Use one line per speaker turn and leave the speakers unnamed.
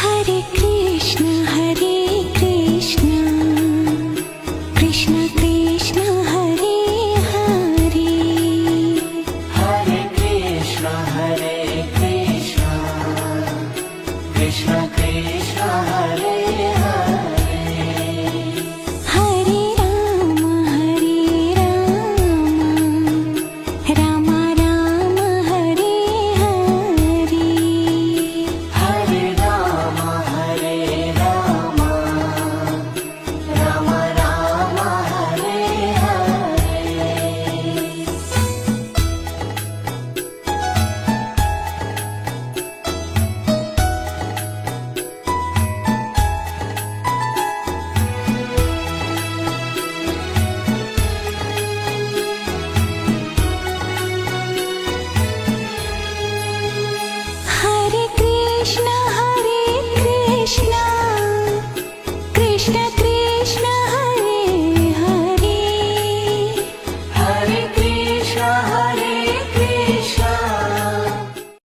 Hare Krishna Krishna Krishna Hare Hare,
Hare Krishna Krishna Krishna Hare Hare,
Hare Ram Ram Ram Hare Hare,
Hare Ram Ram Ram Hare Hare.
Hare Krishna Krishna Krishna Hare Hare,
Hare Krishna